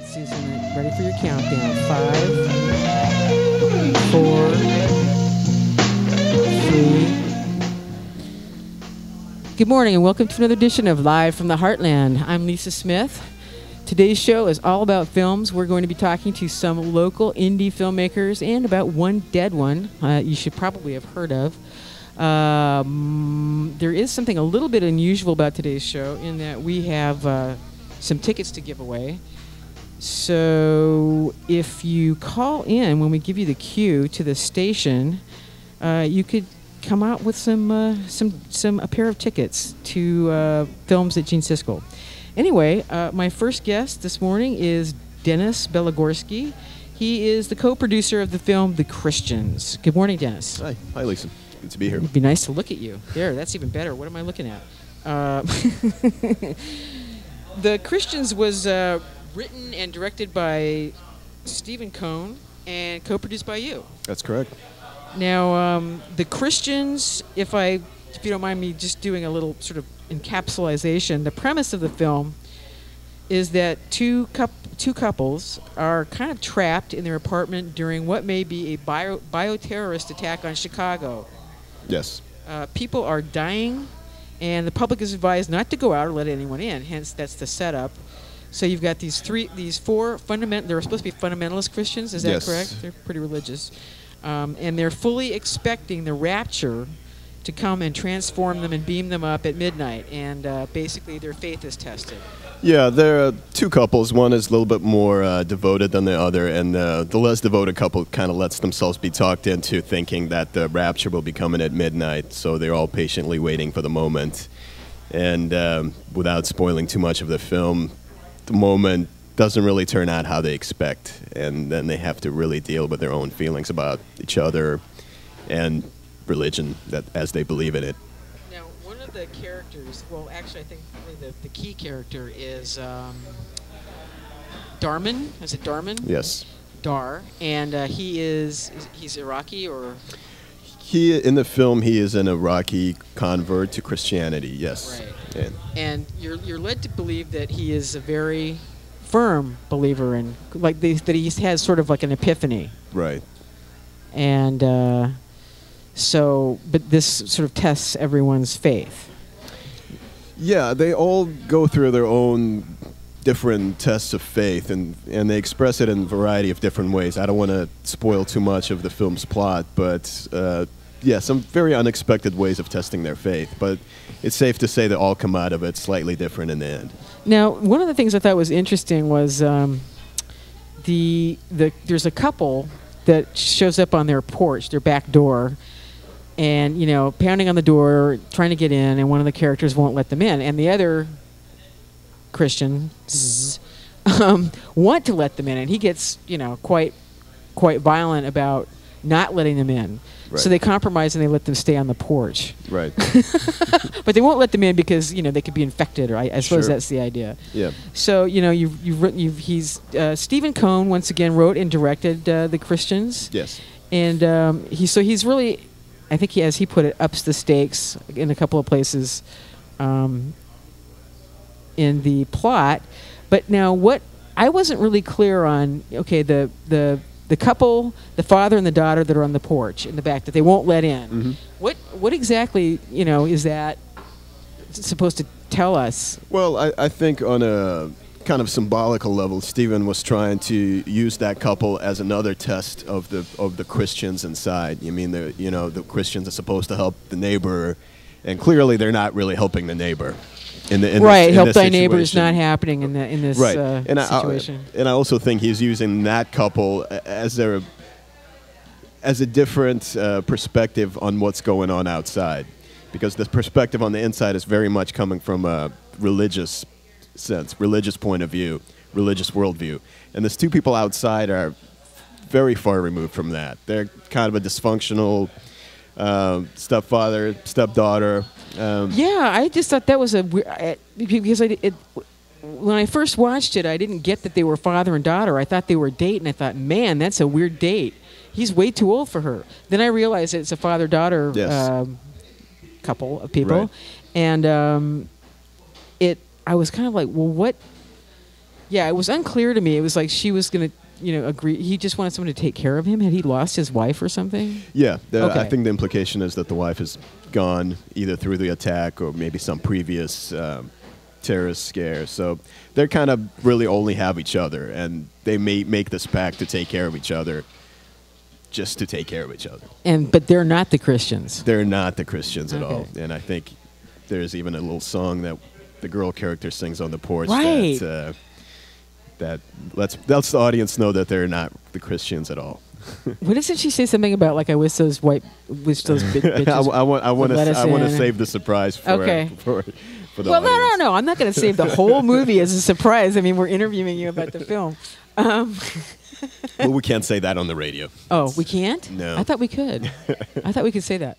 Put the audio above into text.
Susan, ready for your countdown. 5, 4, 3. Good morning and welcome to another edition of Live from the Heartland. I'm Lisa Smith. Today's show is all about films. We're going to be talking to some local indie filmmakers and about one dead one you should probably have heard of. There is something a little bit unusual about today's show in that we have some tickets to give away. So if you call in when we give you the cue to the station, you could come out with a pair of tickets to films at Gene Siskel. Anyway, my first guest this morning is Dennis Belogorsky. He is the co-producer of the film The Christians. Good morning, Dennis. Hi, Lisa. Good to be here. It'd be nice to look at you. There, that's even better. What am I looking at? The Christians was written and directed by Stephen Cohn and co-produced by you. That's correct. Now, The Christians, if you don't mind me just doing a little sort of encapsulation, the premise of the film is that two couples are kind of trapped in their apartment during what may be a bioterrorist attack on Chicago. Yes. People are dying, and the public is advised not to go out or let anyone in. Hence, that's the setup. So you've got these four they're supposed to be fundamentalist Christians. Is that yes. correct? They're pretty religious, and they're fully expecting the rapture to come and transform them and beam them up at midnight. And basically, their faith is tested. Yeah, there are two couples. One is a little bit more devoted than the other, and the less devoted couple kind of lets themselves be talked into thinking that the rapture will be coming at midnight. So they're all patiently waiting for the moment. And without spoiling too much of the film, the moment doesn't really turn out how they expect. And then they have to really deal with their own feelings about each other and religion as they believe in it. Now, one of the characters, well, actually, I think really the key character is Darman. Is it Darman? Yes. Dar, and he's Iraqi, or in the film he is an Iraqi convert to Christianity. Yes. Right. And you're led to believe that he is a very firm believer in that he has sort of like an epiphany. Right. And but this sort of tests everyone's faith. Yeah, they all go through their own different tests of faith, and they express it in a variety of different ways. I don't want to spoil too much of the film's plot, but some very unexpected ways of testing their faith. But it's safe to say they all come out of it slightly different in the end. Now, one of the things I thought was interesting was there's a couple that shows up on their porch, their back door, and, pounding on the door, trying to get in, and one of the characters won't let them in. And the other Christians want to let them in, and he gets, quite violent about not letting them in. Right. So they compromise and they let them stay on the porch. Right. But they won't let them in because, they could be infected, or I suppose Sure. that's the idea. Yeah. So, he's Stephen Cohn once again wrote and directed The Christians. Yes. And he's really, I think as he put it, ups the stakes in a couple of places in the plot. But now what I wasn't really clear on, okay, the couple, the father and the daughter that are on the porch in the back that they won't let in. Mm-hmm. What exactly, is that supposed to tell us? Well, I think on a kind of symbolical level, Stephen was trying to use that couple as another test of the Christians inside. The Christians are supposed to help the neighbor, and clearly they're not really helping the neighbor. Help thy neighbor is not happening in this situation. And I also think he's using that couple as a different perspective on what's going on outside, because the perspective on the inside is very much coming from a religious sense, religious point of view, religious worldview. And these two people outside are very far removed from that. They're kind of a dysfunctional stepfather, stepdaughter. I just thought that was because when I first watched it, I didn't get that they were father and daughter. I thought they were a date, and I thought, man, that's a weird date. He's way too old for her. Then I realized it's a father-daughter couple of people, right. And I was kind of like, well, what Yeah, it was unclear to me. It was like she was going to, agree. He just wanted someone to take care of him. Had he lost his wife or something? Yeah, Okay. I think the implication is that the wife is gone either through the attack or maybe some previous terrorist scare. So they kind of really only have each other, and they may make this pact to take care of each other, just to take care of each other. But they're not the Christians. They're not the Christians at all. Okay. And I think there's even a little song that the girl character sings on the porch Right. that lets the audience know that they're not the Christians at all. What doesn't she say something about, like, I wish those big bitches I want let us to in? save the surprise for Okay. For the Well, audience. no. I'm not going to save the whole movie as a surprise. I mean, we're interviewing you about the film. Well, we can't say that on the radio. Oh, we can't? No. I thought we could. I thought we could say that.